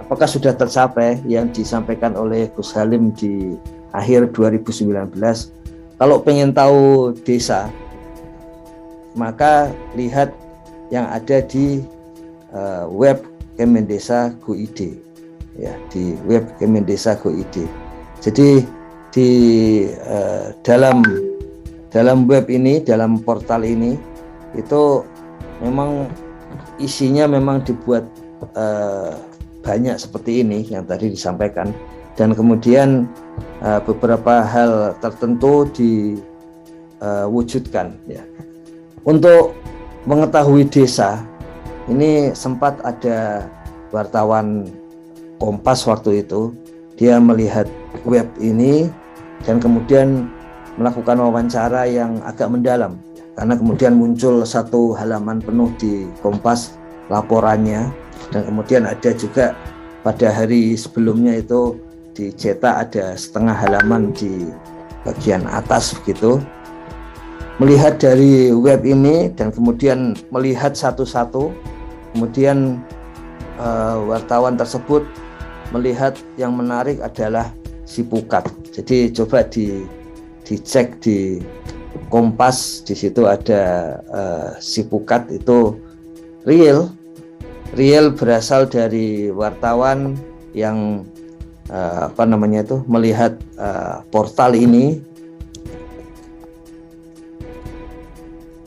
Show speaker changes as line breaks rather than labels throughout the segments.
apakah sudah tercapai yang disampaikan oleh Gus Halim di akhir 2019? Kalau pengen tahu desa, maka lihat yang ada di web Kemendesa.go.id, ya, di web Kemendesa.go.id. Jadi di dalam web ini, dalam portal ini, itu memang isinya memang dibuat banyak seperti ini yang tadi disampaikan, dan kemudian beberapa hal tertentu diwujudkan, ya. Untuk mengetahui desa ini, sempat ada wartawan Kompas waktu itu, dia melihat web ini dan kemudian melakukan wawancara yang agak mendalam, karena kemudian muncul satu halaman penuh di Kompas laporannya, dan kemudian ada juga pada hari sebelumnya itu dicetak ada setengah halaman di bagian atas begitu. Melihat dari web ini dan kemudian melihat satu-satu, kemudian wartawan tersebut melihat yang menarik adalah Sipukat. Jadi coba dicek di Kompas, di situ ada Sipukat itu real berasal dari wartawan yang melihat portal ini.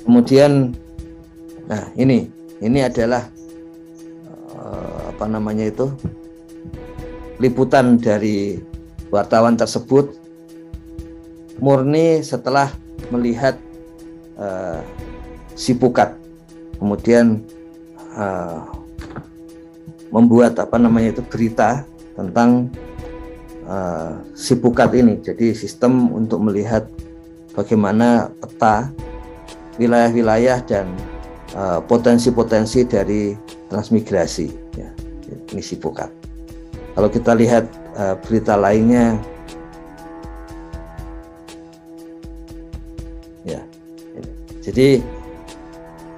Kemudian, nah ini adalah liputan dari wartawan tersebut, murni setelah melihat Sipukat, kemudian membuat berita tentang Sipukat ini. Jadi sistem untuk melihat bagaimana peta wilayah-wilayah dan potensi-potensi dari transmigrasi, ya, ini Sipukat. Kalau kita lihat berita lainnya, ya, jadi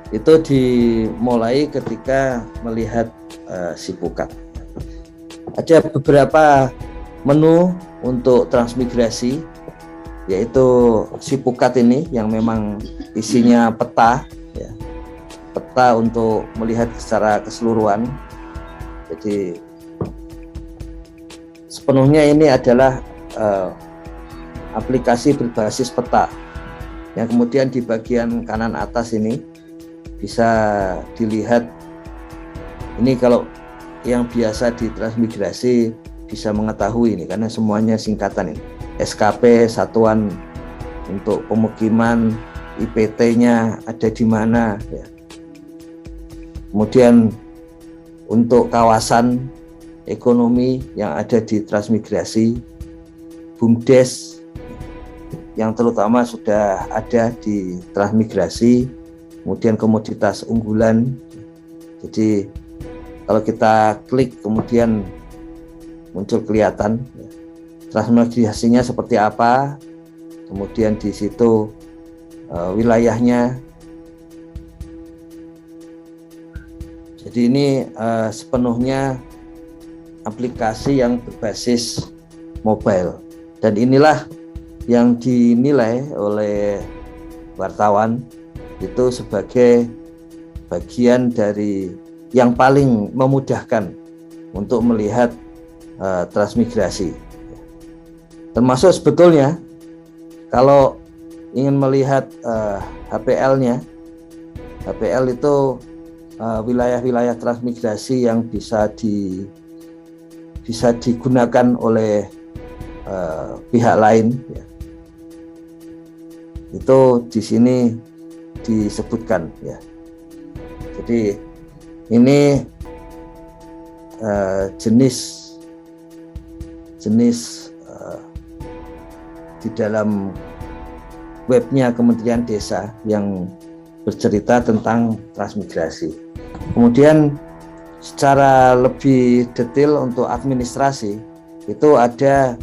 itu dimulai ketika melihat Sipukat. Ada beberapa menu untuk transmigrasi, yaitu Sipukat ini yang memang isinya peta, ya, peta untuk melihat secara keseluruhan. Jadi sepenuhnya ini adalah aplikasi berbasis peta, yang kemudian di bagian kanan atas ini bisa dilihat. Ini kalau yang biasa ditransmigrasi bisa mengetahui ini, karena semuanya singkatan ini. SKP, Satuan untuk Pemukiman, IPT-nya ada di mana, ya. Kemudian untuk kawasan ekonomi yang ada di transmigrasi, BUMDes yang terutama sudah ada di transmigrasi, kemudian komoditas unggulan. Jadi kalau kita klik kemudian muncul kelihatan transmigrasinya seperti apa, kemudian di situ wilayahnya. Jadi ini sepenuhnya aplikasi yang berbasis mobile, dan inilah yang dinilai oleh wartawan itu sebagai bagian dari yang paling memudahkan untuk melihat transmigrasi. Termasuk sebetulnya kalau ingin melihat HPL-nya, HPL itu wilayah-wilayah transmigrasi yang bisa digunakan oleh pihak lain, ya. Itu di sini disebutkan, ya. Jadi ini jenis di dalam webnya Kementerian Desa yang bercerita tentang transmigrasi. Kemudian secara lebih detail untuk administrasi itu ada,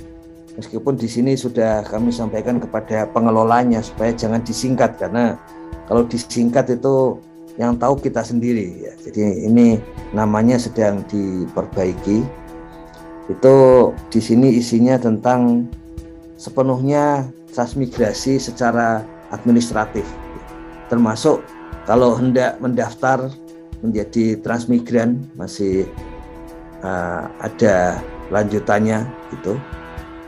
meskipun di sini sudah kami sampaikan kepada pengelolanya supaya jangan disingkat, karena kalau disingkat itu yang tahu kita sendiri, ya. Jadi ini namanya sedang diperbaiki. Itu di sini isinya tentang sepenuhnya transmigrasi secara administratif, termasuk kalau hendak mendaftar menjadi transmigran masih ada lanjutannya gitu.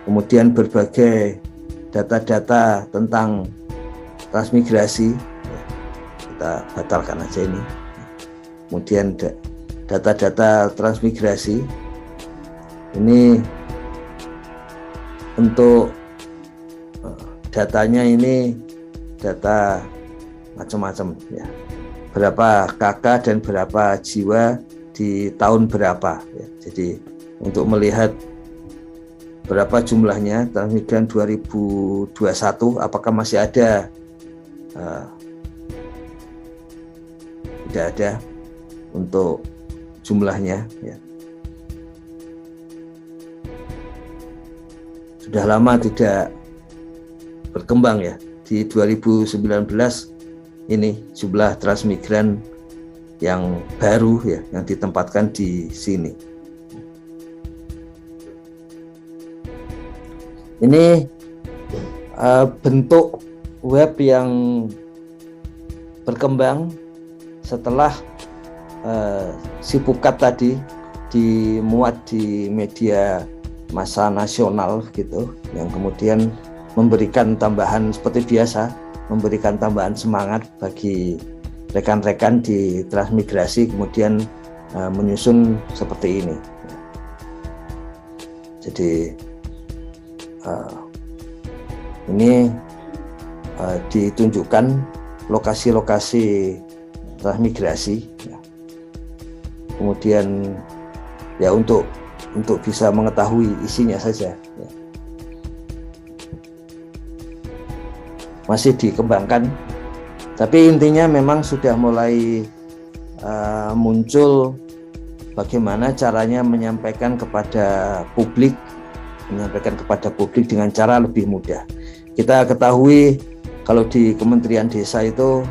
Kemudian berbagai data-data tentang transmigrasi kita batalkan aja ini. Kemudian data-data transmigrasi ini untuk datanya ini data macam-macam ya, berapa kakak dan berapa jiwa di tahun berapa ya. Jadi untuk melihat berapa jumlahnya transmigran 2021 apakah masih ada, tidak ada untuk jumlahnya ya. Sudah lama tidak berkembang ya. Di 2019 ini jumlah transmigran yang baru ya yang ditempatkan di sini. Ini bentuk web yang berkembang setelah Sipukat tadi dimuat di media massa nasional gitu, yang kemudian memberikan tambahan seperti biasa, memberikan tambahan semangat bagi rekan-rekan di transmigrasi, kemudian menyusun seperti ini. Jadi ini ditunjukkan lokasi-lokasi transmigrasi, kemudian ya untuk bisa mengetahui isinya saja ya. Masih dikembangkan, tapi intinya memang sudah mulai muncul bagaimana caranya menyampaikan kepada publik dengan cara lebih mudah. Kita ketahui kalau di Kementerian Desa itu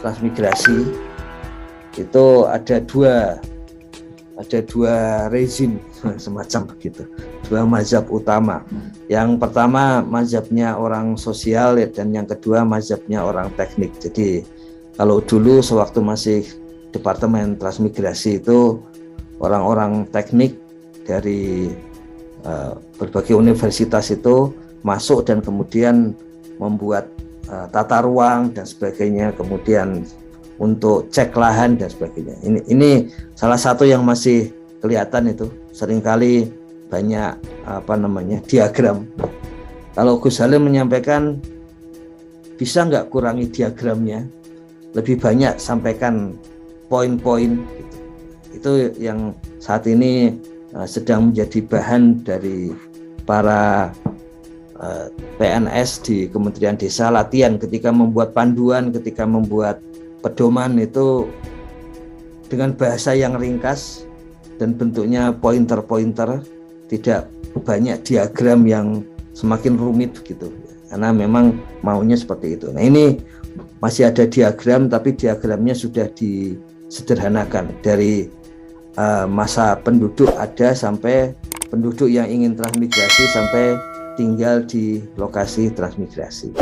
transmigrasi itu ada dua rezim semacam begitu, dua mazhab utama. Yang pertama mazhabnya orang sosial dan yang kedua mazhabnya orang teknik. Jadi kalau dulu sewaktu masih Departemen Transmigrasi itu orang-orang teknik dari berbagai universitas itu masuk dan kemudian membuat tata ruang dan sebagainya, kemudian untuk cek lahan dan sebagainya. Ini salah satu yang masih kelihatan, itu seringkali banyak diagram. Kalau Gus Halim menyampaikan, bisa nggak kurangi diagramnya, lebih banyak sampaikan poin-poin gitu. Itu yang saat ini sedang menjadi bahan dari para PNS di Kementerian Desa, latihan ketika membuat panduan, ketika membuat pedoman itu dengan bahasa yang ringkas dan bentuknya pointer-pointer, tidak banyak diagram yang semakin rumit gitu, karena memang maunya seperti itu. Nah ini masih ada diagram, tapi diagramnya sudah disederhanakan dari masa penduduk ada sampai penduduk yang ingin transmigrasi sampai tinggal di lokasi transmigrasi.